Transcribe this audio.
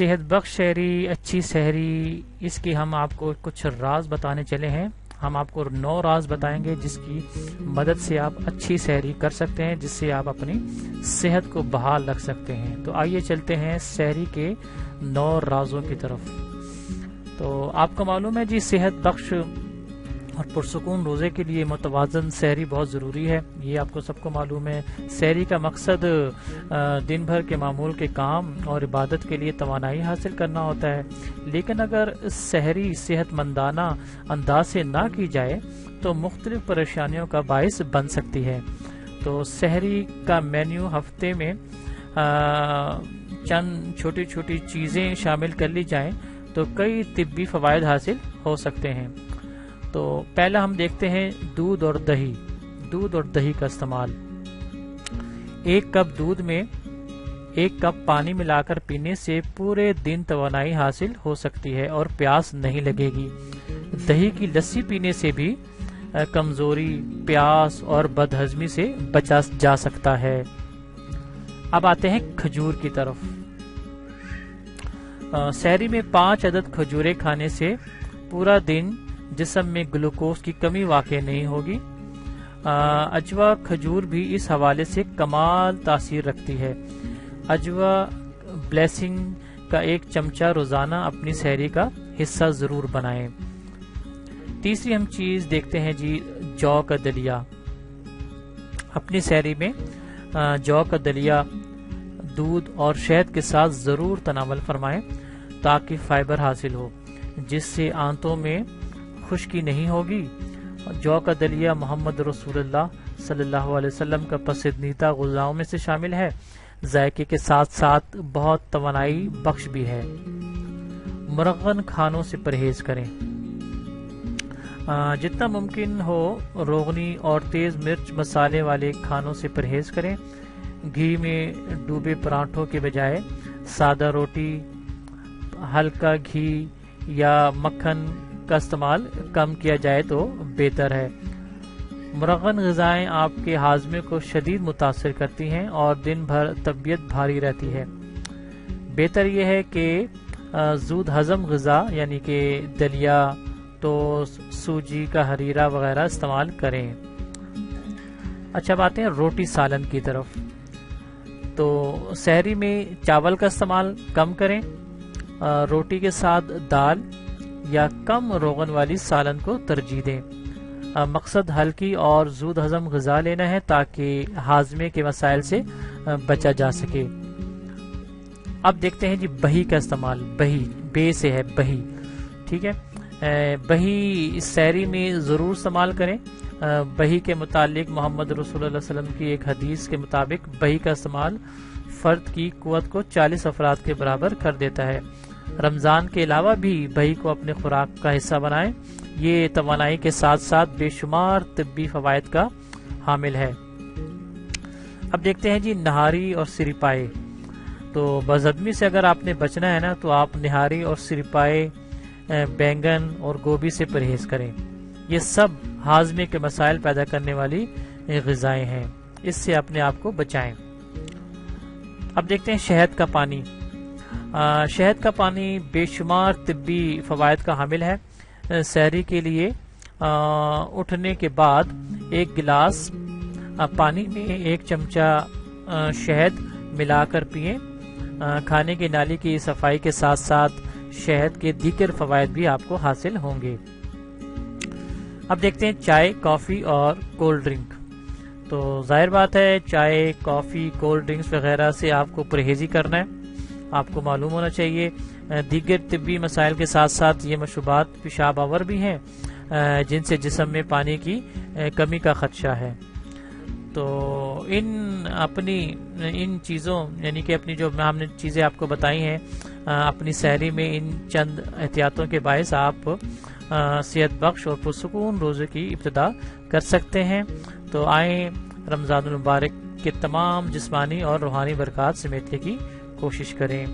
صحت بخش شہری، اچھی سحری، اس کی ہم آپ کو کچھ راز بتانے چلے ہیں۔ ہم آپ کو 9 راز بتائیں گے جس کی مدد سے آپ اچھی سحری کر سکتے ہیں، جس سے آپ اپنی صحت کو بحال رکھ سکتے ہیں۔ تو آئیے چلتے ہیں سحری کے 9 رازوں کی طرف۔ تو آپ کو معلوم ہے جی، صحت بخش اور پرسکون روزے کے لیے متوازن سحری بہت ضروری ہے، یہ آپ کو سب کو معلوم ہے۔ سحری کا مقصد دن بھر کے معمول کے کام اور عبادت کے لیے توانائی حاصل کرنا ہوتا ہے، لیکن اگر سحری صحت مندانہ انداز سے نہ کی جائے تو مختلف پریشانیوں کا باعث بن سکتی ہے۔ تو سحری کا مینیو ہفتے میں چند چھوٹی چھوٹی چیزیں شامل کر لی جائیں تو کئی طبی فوائد حاصل ہو سکتے ہیں۔ تو پہلا ہم دیکھتے ہیں دودھ اور دہی۔ دودھ اور دہی کا استعمال۔ 1 کپ دودھ میں 1 کپ پانی ملا کر پینے سے پورے دن توانائی حاصل ہو سکتی ہے اور پیاس نہیں لگے گی۔ دہی کی لسی پینے سے بھی کمزوری، پیاس اور بدہضمی سے بچا جا سکتا ہے۔ اب آتے ہیں کھجور کی طرف۔ سحری میں 5 عدد کھجوریں کھانے سے پورا دن جسم میں گلوکوز کی کمی واقع نہیں ہوگی۔ اجوا کھجور بھی اس حوالے سے کمال تاثیر رکھتی ہے۔ اجوا بلیسنگ کا 1 چمچہ روزانہ اپنی سحری کا حصہ ضرور بنائیں۔ تیسری ہم چیز دیکھتے ہیں جی، جو کا دلیا۔ اپنی سحری میں جو کا دلیا دودھ اور شہد کے ساتھ ضرور تناول فرمائیں تاکہ فائبر حاصل ہو، جس سے آنتوں میں خشکی نہیں ہوگی۔ جو کا دلیا محمد رسول اللہ صلی اللہ علیہ وسلم کا پسندیدہ غذاؤں میں سے شامل ہے، ذائقے کے ساتھ ساتھ بہت توانائی بخش بھی ہے۔ مرغن کھانوں سے پرہیز کریں۔ جتنا ممکن ہو روغنی اور تیز مرچ مسالے والے کھانوں سے پرہیز کریں۔ گھی میں ڈوبے پراٹھوں کے بجائے سادہ روٹی، ہلکا گھی یا مکھن کا استعمال کم کیا جائے تو بہتر ہے۔ مرغن غذائیں آپ کے ہاضمے کو شدید متاثر کرتی ہیں اور دن بھر طبیعت بھاری رہتی ہے۔ بہتر یہ ہے کہ زود ہضم غذا یعنی کہ دلیا، ٹوسٹ، سوجی کا حریرہ وغیرہ استعمال کریں۔ اچھا، بات ہے روٹی سالن کی طرف۔ تو سحری میں چاول کا استعمال کم کریں۔ روٹی کے ساتھ دال یا کم روغن والی سالن کو ترجیح دیں۔ مقصد ہلکی اور زود ہضم غذا لینا ہے تاکہ ہاضمے کے مسائل سے بچا جا سکے۔ اب دیکھتے ہیں جی بہی کا استعمال۔ بہی، بے سے ہے بہی، ٹھیک ہے۔ بہی اس سحری میں ضرور استعمال کریں۔ بہی کے متعلق محمد رسول اللہ صلی اللہ علیہ وسلم کی ایک حدیث کے مطابق بہی کا استعمال فرد کی قوت کو 40 افراد کے برابر کر دیتا ہے۔ رمضان کے علاوہ بھی بہی کو اپنے خوراک کا حصہ بنائیں، یہ توانائی کے ساتھ ساتھ بے شمار طبی فوائد کا حامل ہے۔ اب دیکھتے ہیں جی نہاری اور سریپائے۔ تو بزہضمی سے اگر آپ نے بچنا ہے نا تو آپ نہاری اور سریپائے، بینگن اور گوبھی سے پرہیز کریں۔ یہ سب ہاضمے کے مسائل پیدا کرنے والی غذائیں ہیں، اس سے اپنے آپ کو بچائیں۔ اب دیکھتے ہیں شہد کا پانی۔ شہد کا پانی بے شمار طبی فوائد کا حامل ہے۔ سحری کے لیے اٹھنے کے بعد 1 گلاس پانی میں 1 چمچہ شہد ملا کر پئیں۔ کھانے کی نالی کی صفائی کے ساتھ ساتھ شہد کے دیگر فوائد بھی آپ کو حاصل ہوں گے۔ اب دیکھتے ہیں چائے، کافی اور کولڈ ڈرنک۔ تو ظاہر بات ہے چائے، کافی، کولڈ ڈرنکس وغیرہ سے آپ کو پرہیزی کرنا ہے۔ آپ کو معلوم ہونا چاہیے دیگر طبی مسائل کے ساتھ ساتھ یہ مشروبات پیشاب آور بھی ہیں، جن سے جسم میں پانی کی کمی کا خدشہ ہے۔ تو ان چیزوں یعنی کہ اپنی جو ہم نے چیزیں آپ کو بتائی ہیں، اپنی سحری میں ان چند احتیاطوں کے باعث آپ صحت بخش اور پرسکون روزے کی ابتدا کر سکتے ہیں۔ تو آئیں رمضان المبارک کے تمام جسمانی اور روحانی برکات سمیٹنے کی کوشش کریں۔